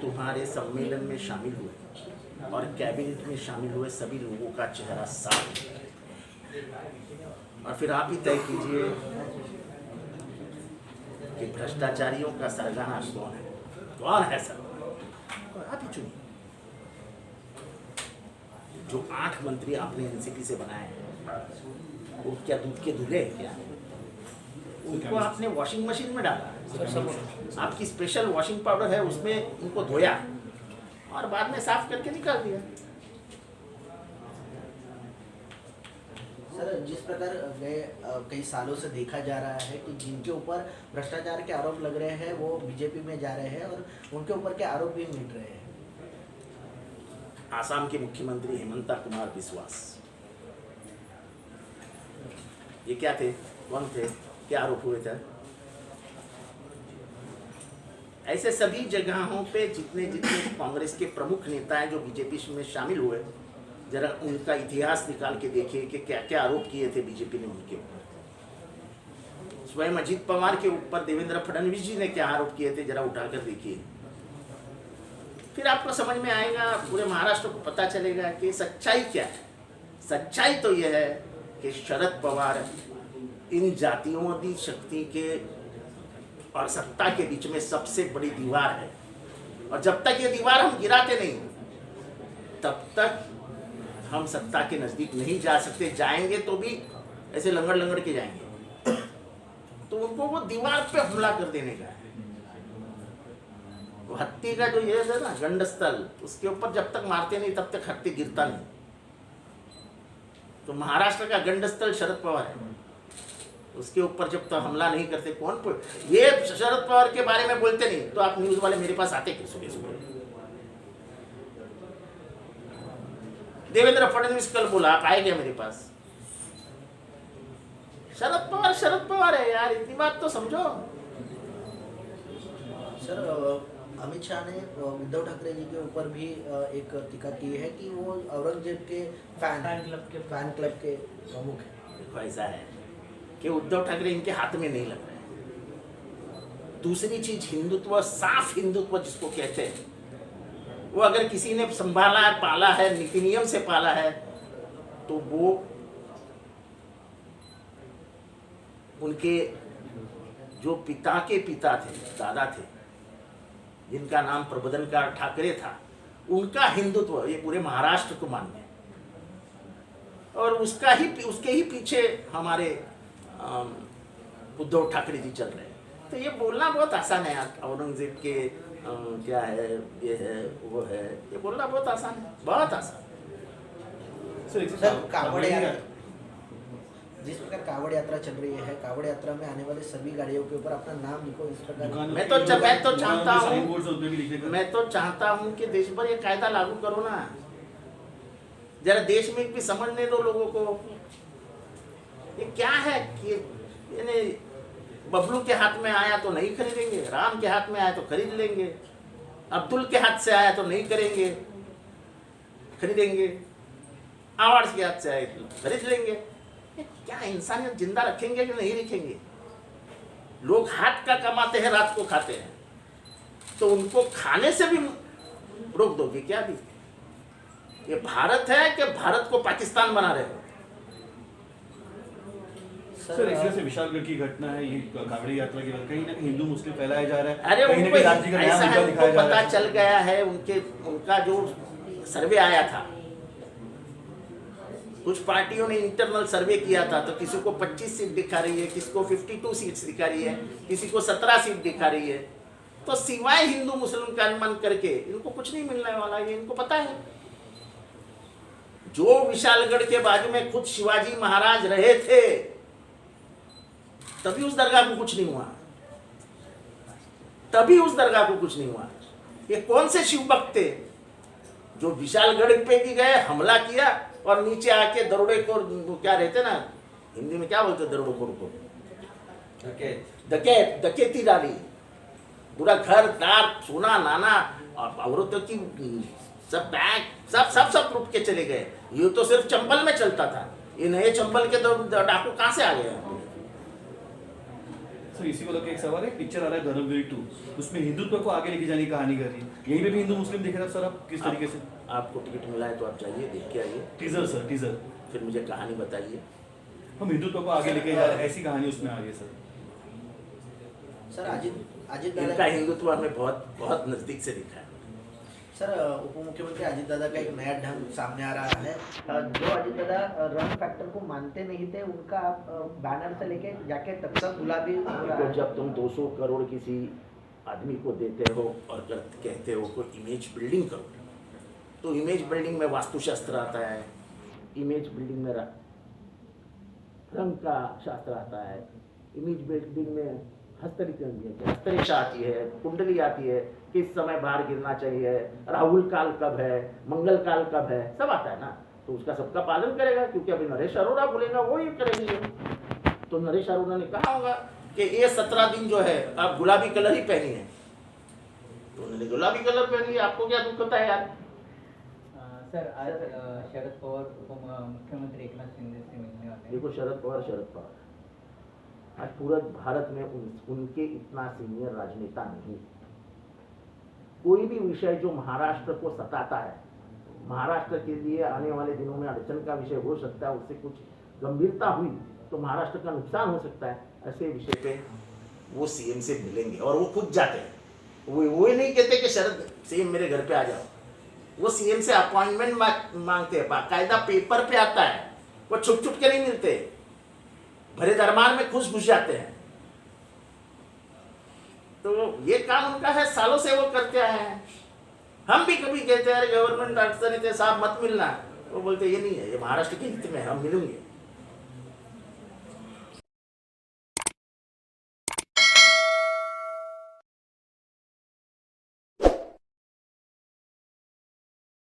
तुम्हारे सम्मेलन में शामिल हुए और कैबिनेट में शामिल हुए सभी लोगों का चेहरा साफ है। और फिर आप ही तय कीजिए कि भ्रष्टाचारियों का सरगना कौन है सर? आप ही चुनिए। जो 8 मंत्री आपने एनसीपी से बनाए हैं वो क्या दूध के दूल्हे हैं क्या? उनको आपने वॉशिंग मशीन में डाला, आपकी स्पेशल वॉशिंग पाउडर है उसमें उनको धोया और बाद में साफ करके निकाल दिया। सर, जिस प्रकार गए कई सालों से देखा जा रहा है कि जिनके ऊपर भ्रष्टाचार के आरोप लग रहे हैं वो बीजेपी में जा रहे हैं और उनके ऊपर के आरोप भी मिट रहे हैं। आसाम के मुख्यमंत्री हेमंता कुमार बिस्वास, ये क्या थे? कौन थे? क्या आरोप हुए थे? ऐसे सभी जगहों पे जितने कांग्रेस के प्रमुख नेता हैं जो बीजेपी में शामिल हुए, जरा उनका इतिहास निकाल के देखिए कि क्या क्या आरोप किए थे बीजेपी ने उनके ऊपर। स्वयं अजीत पवार के ऊपर देवेंद्र फडणवीस जी ने क्या आरोप किए थे, जरा उठाकर देखिए। फिर आपको समझ में आएगा, पूरे महाराष्ट्र को पता चलेगा कि सच्चाई क्या है। सच्चाई तो यह है कि शरद पवार इन जातियों शक्ति के और सत्ता के बीच में सबसे बड़ी दीवार है, और जब तक ये दीवार हम गिराते नहीं तब तक हम सत्ता के नजदीक नहीं जा सकते। जाएंगे तो भी ऐसे लंगड़ के जाएंगे। तो उनको वो दीवार पे हमला कर देने का है। वो हत्ती का जो ये है ना गंडस्थल, उसके ऊपर जब तक मारते नहीं तब तक हत्ती गिरता नहीं। तो महाराष्ट्र का गंडस्थल शरद पवार है, उसके ऊपर जब तक हमला नहीं करते कौन ये शरद पवार के बारे में बोलते नहीं तो आप न्यूज वाले मेरे पास आते क्यों सुबह? देवेंद्र फडणवीस कल बोला, आप आए क्या मेरे पास? शरद पवार है यार, इतनी बात तो समझो। सर, अमित शाह ने उद्धव ठाकरे जी के ऊपर भी एक टीका की है कि वो औरंगजेब के फैन क्लब के प्रमुख हैं। देखो ऐसा है कि उद्धव ठाकरे इनके हाथ में नहीं लग रहे हैं। दूसरी चीज हिंदुत्व, साफ हिंदुत्व जिसको कहते हैं, वो अगर किसी ने संभाला है, पाला है, नीति नियम से पाला है, तो वो उनके जो पिता के पिता थे, दादा थे, जिनका नाम प्रबोधनकार ठाकरे था, उनका हिंदुत्व ये पूरे महाराष्ट्र को मान्य है। और उसके ही पीछे हमारे उद्धव ठाकरे जी चल रहे हैं। तो ये बोलना बहुत आसान है, औरंगजेब के क्या है, ये है, वो है, ये बोलना बहुत आसान है, बहुत आसान। सर, कांवड़ यात्रा, जिस प्रकार कांवड़ यात्रा चल रही है, कांवड़ यात्रा में आने वाले सभी गाड़ियों के ऊपर अपना नाम लिखो, इस प्रकार मैं तो चाहता हूँ कि देश भर ये कायदा लागू करो ना। जरा देश में भी समझने दो लोगों को। ये क्या है कि बबलू के हाथ में आया तो नहीं खरीदेंगे, राम के हाथ में आया तो खरीद लेंगे, अब्दुल के हाथ से आया तो नहीं करेंगे, खरीदेंगे, आवाज के हाथ से आया तो खरीद लेंगे। क्या इंसानियत जिंदा रखेंगे कि नहीं रखेंगे? लोग हाथ का कमाते हैं, रात को खाते हैं, तो उनको खाने से भी रोक दोगे क्या? भी ये भारत है कि भारत को पाकिस्तान बना रहे हो? सर, इस तरह से विशालगढ़ की घटना है, ये कांवड़ी यात्रा की कहीं ना कहीं हिंदू मुस्लिम फैलाया जा रहा है। अरे उनको ऐसा है, उनको पता चल गया है, उनका जो सर्वे आया था, कुछ पार्टियों ने इंटरनल सर्वे किया था, तो किसी को 25 सीट दिखा रही है, किसी को 52 सीट्स दिखा रही है, किसी को 17 सीट दिखा रही है। तो सिवाय हिंदू मुस्लिम का अनुमान करके इनको कुछ नहीं मिलने वाला, ये इनको पता है। जो विशालगढ़ के बाजू में खुद शिवाजी महाराज रहे थे, तभी उस दरगाह को कुछ नहीं हुआ, तभी उस दरगाह को कुछ नहीं हुआ। ये कौन से शिव भक्त थे जो विशालगढ़ पे भी गए, हमला किया और नीचे आके दरोड़े को क्या रहते ना, हिंदी में क्या बोलते, दरोड़ों को डकैती डाली, पूरा घर दार सोना नाना और औरतों की सब बैग सब लूट के चले गए। ये तो सिर्फ चंबल में चलता था, ये नए चंबल के तो डाकू कहां से आ गए? सर इसी को लेकर एक सवाल है, पिक्चर आ रहा है धर्मवीर 2, उसमें हिंदुत्व को आगे लेके जाने की कहानी कर रही है, यहीं पे भी हिंदू मुस्लिम दिख रहा है सर, आप किस तरीके से? आपको टिकट मिला है तो आप जाइए, देख के आइए, टीजर सर, टीजर। फिर मुझे कहानी बताइए। हम हिंदुत्व को आगे लेके जा रहे हैं, ऐसी कहानी उसमें आ रही है सर। सर अजित इनका दादा हिंदुत्व हमें बहुत बहुत नजदीक से दिखा है। सर उप मुख्यमंत्री अजित दादा का एक नया ढंग सामने आ रहा है। जो अजित दादा रन फैक्टर को मानते नहीं थे, उनका बैनर से लेके जाके तक सब गुलाबी हो रहा तो है। जब तुम 200 करोड़ किसी आदमी को देते हो और कहते हो कोई इमेज बिल्डिंग करो, तो इमेज बिल्डिंग में वास्तुशास्त्र आता है, इमेज बिल्डिंग में रंग का शास्त्र आता है, इमेज बिल्डिंग में हस्तरेखा आती है, कुंडली आती है, किस समय बाहर गिरना चाहिए, राहुल काल कब है, मंगल काल कब है, सब आता है ना। तो उसका सबका पालन करेगा, क्योंकि अभी नरेश अरोड़ा बोलेगा वो ही करेंगे। तो नरेश अरोड़ा ने कहा होगा कि ये 17 दिन जो है आप गुलाबी कलर ही पहनी है, तो उन्होंने गुलाबी कलर पहन लिया। आपको क्या दुख होता है यार? सर आज शरद पवार मुख्यमंत्री एकनाथ शिंदे से मिलने वाले हैं। देखो शरद पवार आज पूरा भारत में उनके इतना सीनियर राजनेता नहीं। कोई भी विषय जो महाराष्ट्र को सताता है, महाराष्ट्र के लिए आने वाले दिनों में अड़चन का विषय हो सकता है, उससे कुछ गंभीरता हुई तो महाराष्ट्र का नुकसान हो सकता है, ऐसे विषय पे वो सीएम से मिलेंगे और वो खुद जाते हैं। वो ही नहीं कहते कि शरद सीएम मेरे घर पे आ जाओ, वो सीएम से अपॉइंटमेंट मांगते हैं, बाकायदा पेपर पे आता है, वो छुप छुप के नहीं मिलते, भरे दरबार में घुस जाते हैं। तो ये काम उनका है, सालों से वो करते आए हैं। हम भी कभी कहते हैं गवर्नमेंट अफसर साहब मत मिलना, वो बोलते ये नहीं है, ये महाराष्ट्र के हित में है, हम मिलेंगे।